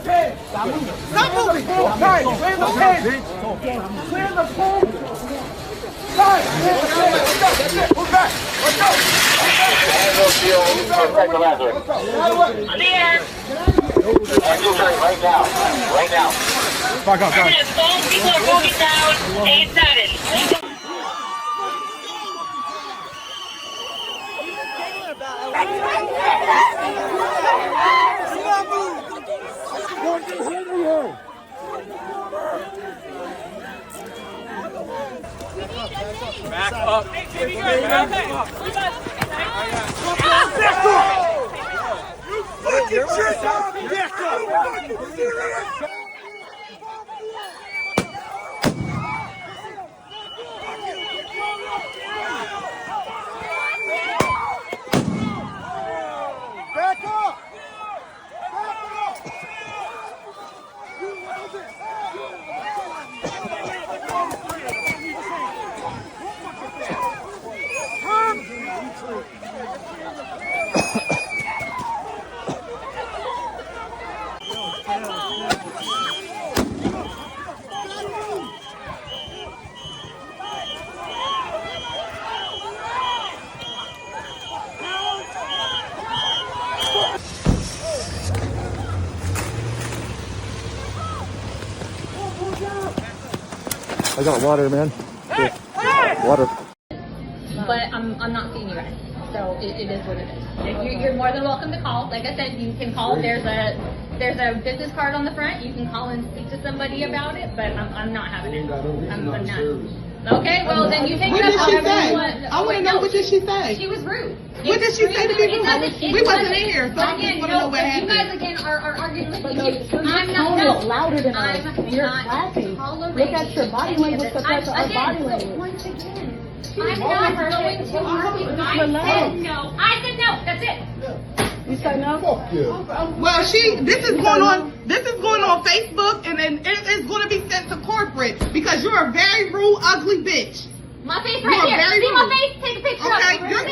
Stop moving. Guys, clear the pin. Clear the pin. Guys, clear the pin. Let's go. That's it. Move back. Let's go. Clear. Right now. Right now. Fuck up, guys. People are moving down. 8-7. Back up. I got water, man. Here. Water. But I'm not seeing you guys, so it is what it is. You're more than welcome to call. Like I said, you can call. There's a business card on the front. You can call and speak to somebody about it. But I'm not having it. I'm not. Okay, well then you take What it did up she however say? you want. I want to know, what did she say? She was rude. What did she say to be rude? We wasn't in here, so I just want to know what You guys happened. again are arguing with But me. no, I'm your not. tone No, is louder than ours. I'm You're not clapping. tolerating Look at your body any of language this. compared to our body So language. once again, I'm not going to argue. I said no. I said no. That's it. You say no? Well, this is going on Facebook, and then it's going to be sent to corporate because you're a very rude, ugly bitch. My face You right are here. very See my rude. face? Take a picture Okay, of it. you're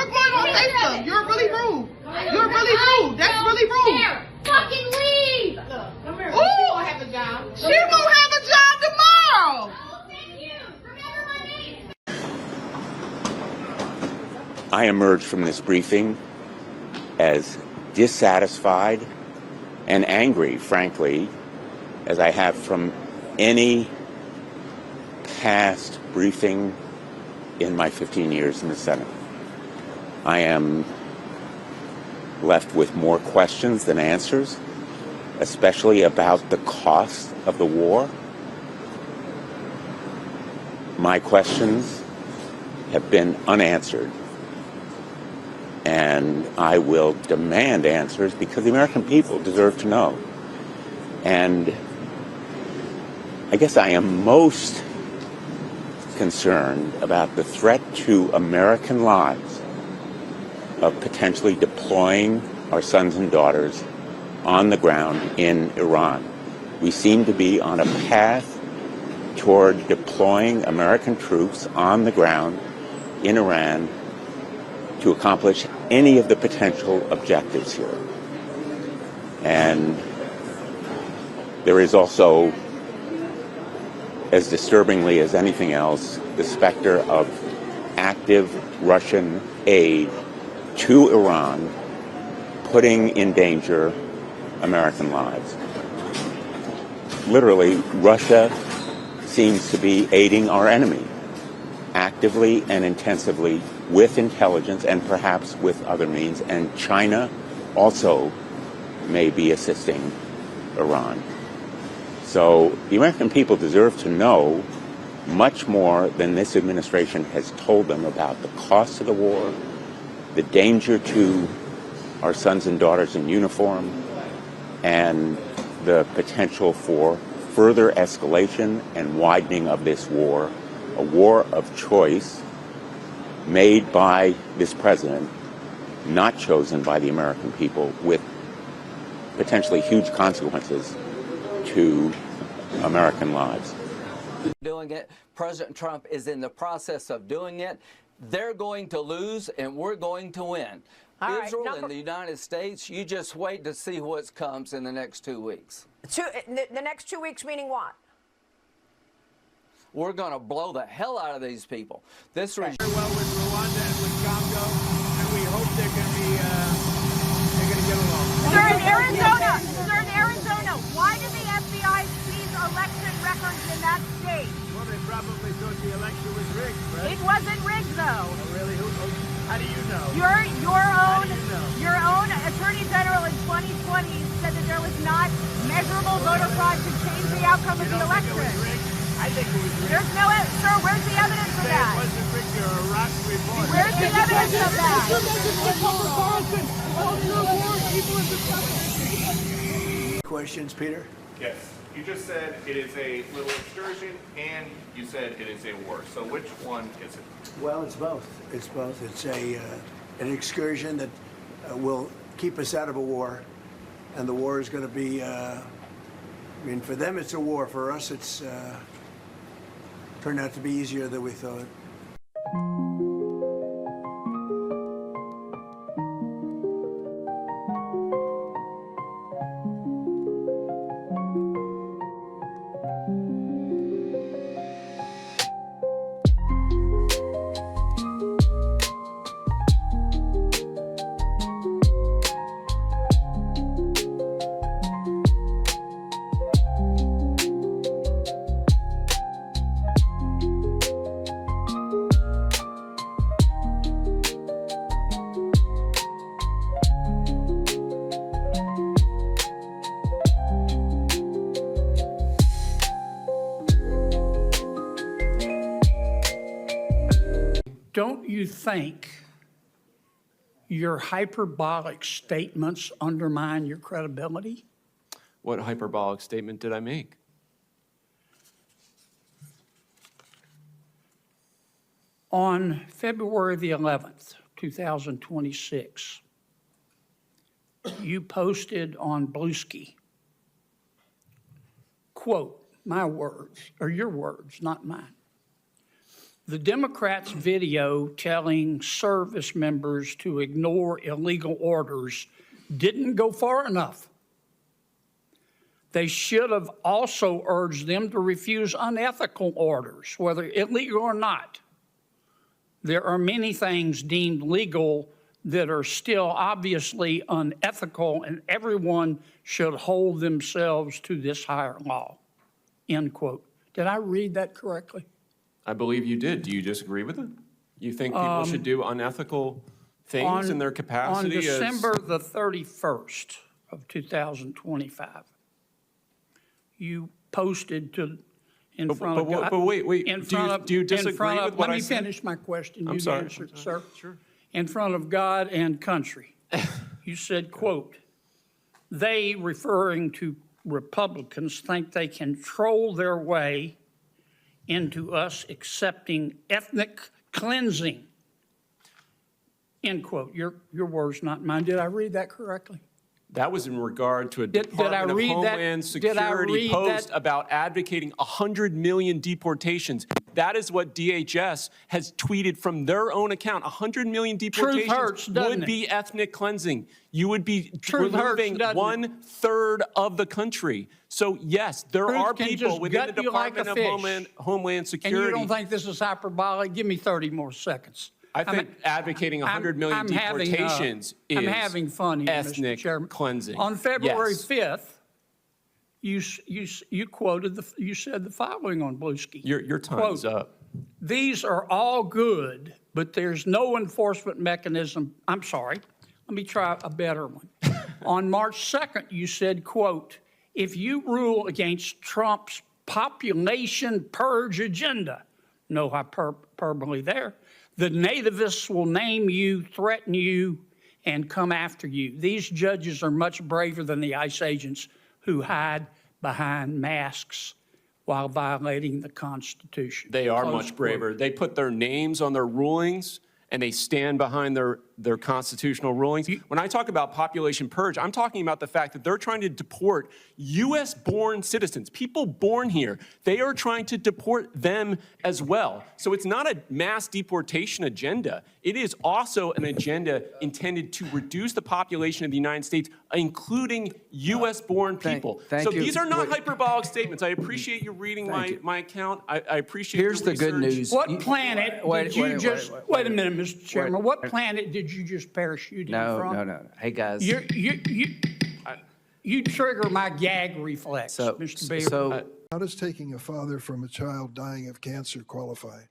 going on Facebook. You're really rude. You're really rude. That's really rude. Care. Fucking leave. Ooh, she won't have a job tomorrow. Thank you. Remember my name. I emerged from this briefing as dissatisfied and angry, frankly, as I have from any past briefing in my 15 years in the Senate. I am left with more questions than answers, especially about the cost of the war. My questions have been unanswered, and I will demand answers because the American people deserve to know. And I guess I am most concerned about the threat to American lives of potentially deploying our sons and daughters on the ground in Iran. We seem to be on a path toward deploying American troops on the ground in Iran to accomplish any of the potential objectives here. And there is also, as disturbingly as anything else, the specter of active Russian aid to Iran, putting in danger American lives. Literally, Russia seems to be aiding our enemy, actively and intensively, with intelligence and perhaps with other means, and China also may be assisting Iran. So the American people deserve to know much more than this administration has told them about the cost of the war, the danger to our sons and daughters in uniform, and the potential for further escalation and widening of this war, a war of choice made by this president, not chosen by the American people, with potentially huge consequences to American lives. Doing it. President Trump is in the process of doing it. They're going to lose and we're going to win. All right, Israel and the United States, you just wait to see what comes in the next 2 weeks. the next 2 weeks meaning what? We're going to blow the hell out of these people. This regime. Very well with Rwanda and with Congo, and we hope they're going to get along. Sir, in Arizona, why did the FBI seize election records in that state? Well, they probably thought the election was rigged, right? It wasn't rigged, though. Oh, really? How do you know? Your own Attorney General in 2020 said that there was not measurable voter fraud to change the outcome of the election. Think it was rigged? I think it was rigged. There's no, sir. Where's the evidence of Say that? it wasn't rigged. You're a rotten reporter. Where's the evidence of that? Questions, Peter? Yes. You just said it is a little excursion, and you said it is a war. So which one is it? Well, it's both. It's both. It's an excursion that will keep us out of a war, and the war is going to be. I mean, for them it's a war. For us, it's turned out to be easier than we thought. Don't you think your hyperbolic statements undermine your credibility? What hyperbolic statement did I make? On February the 11th, 2026, you posted on Bluesky, quote, my words, or your words, not mine. The Democrats' video telling service members to ignore illegal orders didn't go far enough. They should have also urged them to refuse unethical orders, whether illegal or not. There are many things deemed legal that are still obviously unethical, and everyone should hold themselves to this higher law, end quote. Did I read that correctly? I believe you did. Do you disagree with it? You think people should do unethical things in their capacity on December the 31st of 2025, you posted in front of God. But wait. Do you disagree with what I said? Let me finish my question. I'm sorry. Answer it, sir. Sure. In front of God and country, you said, quote, they, referring to Republicans, think they can troll their way into us accepting ethnic cleansing, end quote. Your words, not mine. Did I read that correctly? That was in regard to a Department of Homeland Security post about advocating 100 million deportations. That is what DHS has tweeted from their own account. 100 million deportations would be ethnic cleansing. You would be removing 1/3 of the country. So yes, there are people within the Department of Homeland Security. And you don't think this is hyperbolic? Give me 30 more seconds. I think advocating 100 million deportations is ethnic cleansing. On February 5th, you said the following on Bluesky. Your time's up. These are all good, but there's no enforcement mechanism. I'm sorry. Let me try a better one. On March 2nd, you said, quote, if you rule against Trump's population purge agenda, no hyperbole there, the nativists will name you, threaten you, and come after you. These judges are much braver than the ICE agents who hide behind masks while violating the Constitution. They are much braver. They put their names on their rulings, and they stand behind their their constitutional rulings. When I talk about population purge, I'm talking about the fact that they're trying to deport U.S.-born citizens, people born here. They are trying to deport them as well. So it's not a mass deportation agenda. It is also an agenda intended to reduce the population of the United States, including U.S.-born people. So these are not hyperbolic statements. I appreciate you reading my account. I appreciate Here's your the good research. news. What planet did you just, wait a minute, Mr. Chairman, what planet did you just parachute in from? No. Hey, guys. You trigger my gag reflex, Mr. Beaver. How does taking a father from a child dying of cancer qualify?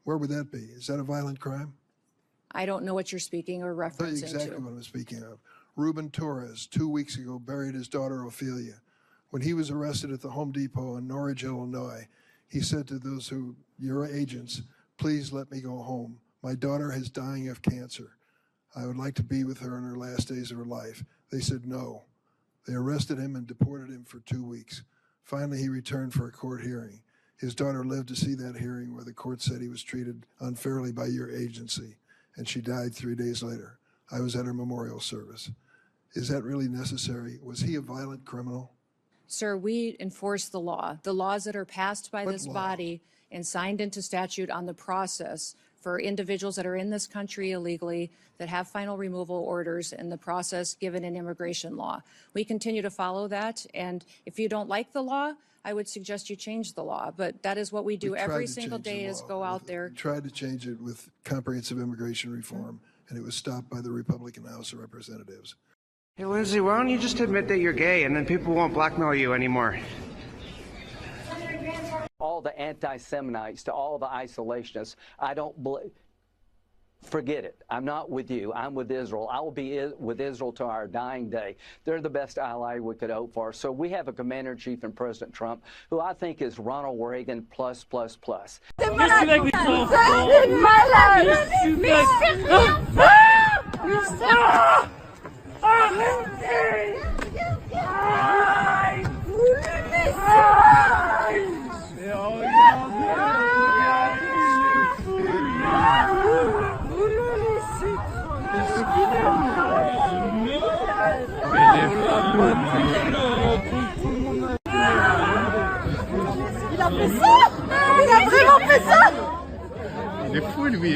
Where would that be? Is that a violent crime? I don't know what you're speaking or I'll tell you referencing exactly to. what I'm speaking of. Ruben Torres, 2 weeks ago, buried his daughter Ophelia. When he was arrested at the Home Depot in Norridge, Illinois, he said to those who, your agents, please let me go home. My daughter is dying of cancer. I would like to be with her in her last days of her life. They said no. They arrested him and deported him for 2 weeks. Finally, he returned for a court hearing. His daughter lived to see that hearing where the court said he was treated unfairly by your agency, and she died 3 days later. I was at her memorial service. Is that really necessary? Was he a violent criminal? Sir, we enforce the law. The laws that are passed by this body and signed into statute on the process for individuals that are in this country illegally, that have final removal orders, and the process given in immigration law. We continue to follow that, and if you don't like the law, I would suggest you change the law, but that is what we do every single day is go out there. We tried to change it with comprehensive immigration reform, and it was stopped by the Republican House of Representatives. Hey, Lindsay, why don't you just admit that you're gay and then people won't blackmail you anymore? All the anti-Semites to all the isolationists, I don't believe. Forget it. I'm not with you. I'm with Israel. I will be with Israel to our dying day. They're the best ally we could hope for. So we have a commander-in-chief in President Trump, who I think is Ronald Reagan plus. Il a fait ça! Il a vraiment fait ça! Il est fou, lui.